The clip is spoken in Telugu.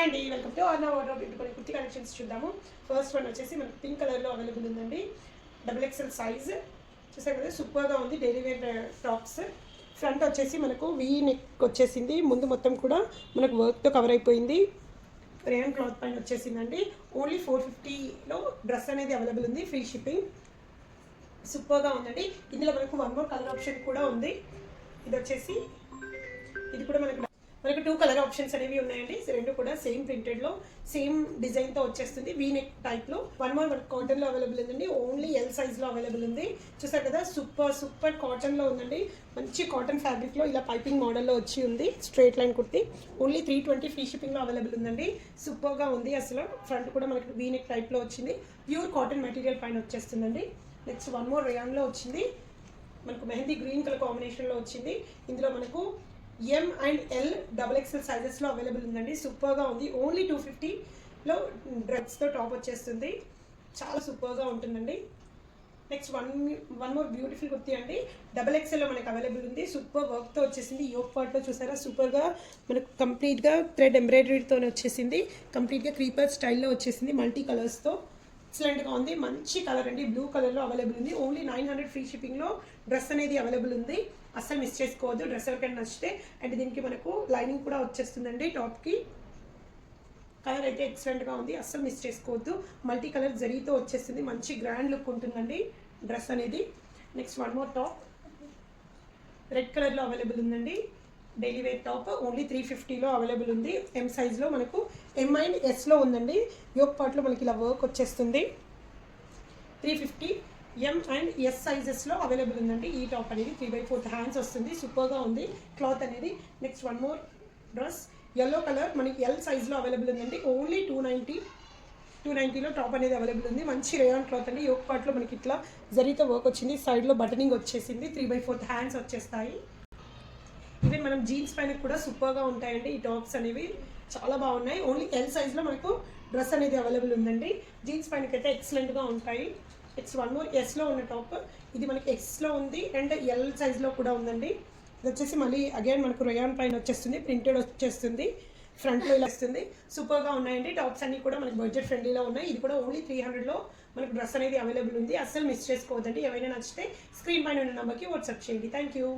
హాయ్ అండి, వెల్కమ్ టు ఆర్నా వార్డ్రోబ్. ఇప్పుడు కొన్ని కుర్తి కలెక్షన్స్ చూద్దాము. ఫస్ట్ వన్ వచ్చేసి మనకు పింక్ కలర్లో అవైలబుల్ ఉందండి. XXL సైజ్ చూసారు కదా, సూపర్గా ఉంది. Daily wear tops. ఫ్రంట్ వచ్చేసి మనకు వీ నెక్ వచ్చేసింది. ముందు మొత్తం కూడా మనకు వర్క్తో కవర్ అయిపోయింది. రేయన్ క్లాత్ పైన వచ్చేసిందండి. ఓన్లీ 450లో డ్రెస్ అనేది అవైలబుల్ ఉంది. Free shipping. సూపర్గా ఉందండి. ఇందులో మనకు వన్ మోర్ కలర్ ఆప్షన్ కూడా ఉంది. ఇది వచ్చేసి ఇది కూడా మనకు 2 కలర్ ఆప్షన్స్ అనేవి ఉన్నాయండి. రెండు కూడా సేమ్ ప్రింటెడ్లో సేమ్ డిజైన్తో వచ్చేస్తుంది. వీ నెక్ టైప్లో. వన్ మోర్ మనకు కాటన్లో అవైలబుల్ ఉందండి. ఓన్లీ ఎల్ సైజ్లో అవైలబుల్ ఉంది. చూసారు కదా, సూపర్ కాటన్లో ఉందండి. మంచి కాటన్ ఫ్యాబ్రిక్లో ఇలా పైపింగ్ మోడల్లో వచ్చి ఉంది. Straight line kurti. Only 320 free షిప్పింగ్లో అవైలబుల్ ఉందండి. సూపర్గా ఉంది అసలు. ఫ్రంట్ కూడా మనకి వీ నెక్ టైప్లో వచ్చింది. ప్యూర్ కాటన్ మెటీరియల్ పైన వచ్చేస్తుందండి. నెక్స్ట్ వన్ మోర్ రేయాన్లో వచ్చింది. మనకు మెహందీ గ్రీన్ కలర్ కాంబినేషన్లో వచ్చింది. ఇందులో మనకు M and L XXL సైజెస్లో అవైలబుల్ ఉందండి. సూపర్గా ఉంది. ఓన్లీ 250లో డ్రెస్తో టాప్ వచ్చేస్తుంది. చాలా సూపర్గా ఉంటుందండి. Next one more beautiful kurti అండి. XXLలో మనకు అవైలబుల్ ఉంది. సూపర్ వర్క్తో వచ్చేసింది. యోక్ పార్ట్లో చూసారా, సూపర్గా మనకు కంప్లీట్గా థ్రెడ్ ఎంబ్రాయిడరీతో వచ్చేసింది. కంప్లీట్గా క్రీపర్ స్టైల్లో వచ్చేసింది. మల్టీ కలర్స్తో ఎక్సలెంట్గా ఉంది. మంచి కలర్ అండి. బ్లూ కలర్లో అవైలబుల్ ఉంది. ఓన్లీ 900 ఫ్రీ షిప్పింగ్లో డ్రెస్ అనేది అవైలబుల్ ఉంది. అస్సలు మిస్ చేసుకోవద్దు. డ్రెస్ ఎవరికైనా నచ్చితే. అండ్ దీనికి మనకు లైనింగ్ కూడా వచ్చేస్తుందండి టాప్కి. కలర్ అయితే ఎక్సలెంట్గా ఉంది. అస్సలు మిస్ చేసుకోవద్దు. మల్టీ కలర్ జరీతో వచ్చేస్తుంది. మంచి గ్రాండ్ లుక్ ఉంటుందండి డ్రెస్ అనేది. Next one more top red కలర్లో అవైలబుల్ ఉందండి. డైలీ వేర్ టాప్ ఓన్లీ 350లో అవైలబుల్ ఉంది. M సైజ్లో మనకు M అండ్ Sలో ఉందండి. యోక్ పార్ట్లో మనకి ఇలా వర్క్ వచ్చేస్తుంది. 350 M అండ్ S సైజెస్లో అవైలబుల్ ఉందండి. ఈ టాప్ అనేది 3/4 హ్యాండ్స్ వస్తుంది. సూపర్గా ఉంది క్లాత్ అనేది. Next one more dress yellow colour మనకి L సైజ్లో అవైలబుల్ ఉందండి. ఓన్లీ 290లో టాప్ అనేది అవైలబుల్ ఉంది. మంచి రేయాన్ క్లాత్ అండి. యోక్ పార్ట్లో మనకి ఇట్లా జరీతో వర్క్ వచ్చింది. సైడ్లో బటనింగ్ వచ్చేసింది. 3/4 హ్యాండ్స్ వచ్చేస్తాయి. ఈవెన్ మనం జీన్స్ పైన కూడా సూపర్గా ఉంటాయండి ఈ టాప్స్ అనేవి. చాలా బాగున్నాయి. ఓన్లీ ఎల్ సైజ్లో మనకు డ్రెస్ అనేది అవైలబుల్ ఉందండి. జీన్స్ పైనకైతే ఎక్సలెంట్గా ఉంటాయి. నెక్స్ట్ వన్ మోర్ ఎస్లో ఉన్న టాప్. ఇది మనకి ఎక్స్లో ఉంది అండ్ ఎల్ సైజ్లో కూడా ఉందండి. ఇది వచ్చేసి మళ్ళీ అగైన్ మనకు రేయాన్ పైన వచ్చేస్తుంది. ప్రింటెడ్ వచ్చేస్తుంది. ఫ్రంట్లో ఇలా వస్తుంది. సూపర్గా ఉన్నాయండి. టాప్స్ అన్నీ కూడా మనకి బడ్జెట్ ఫ్రెండ్లీలో ఉన్నాయి. ఇది కూడా ఓన్లీ 300లో మనకు డ్రెస్ అనేది అవైలబుల్ ఉంది. అస్సలు మిస్ చేసుకోవద్దండి. ఏమైనా నచ్చితే స్క్రీన్ పైన ఉన్న నెంబర్కి వాట్సాప్ చేయండి. Thank you.